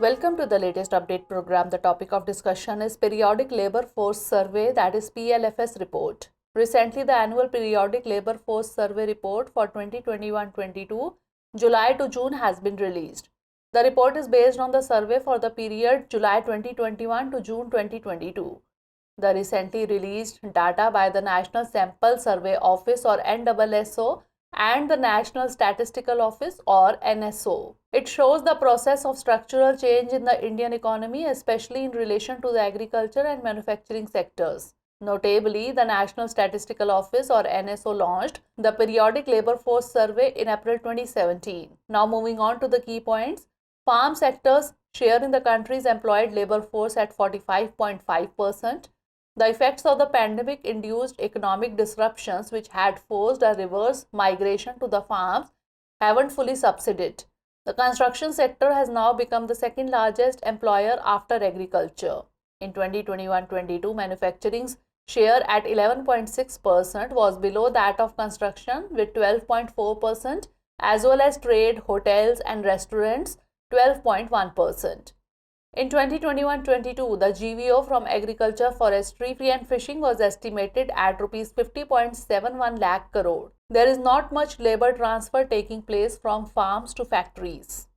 Welcome to the latest update program. The topic of discussion is Periodic Labor Force Survey, that is PLFS report. Recently, the annual Periodic Labor Force Survey report for 2021-22 July to June has been released. The report is based on the survey for the period July 2021 to June 2022. The recently released data by the National Sample Survey Office or NSSO and the National Statistical Office or NSO. It shows the process of structural change in the Indian economy, especially in relation to the agriculture and manufacturing sectors. Notably, the National Statistical Office or NSO launched the Periodic Labor Force Survey in April 2017. Now moving on to the key points. Farm sector's share in the country's employed labor force at 45.5%. The effects of the pandemic-induced economic disruptions, which had forced a reverse migration to the farms, haven't fully subsided. The construction sector has now become the second largest employer after agriculture. In 2021-22, manufacturing's share at 11.6% was below that of construction with 12.4%, as well as trade, hotels and restaurants 12.1%. In 2021-22, the GVO from agriculture, forestry and fishing was estimated at Rs 50.71 lakh crore. There is not much labor transfer taking place from farms to factories.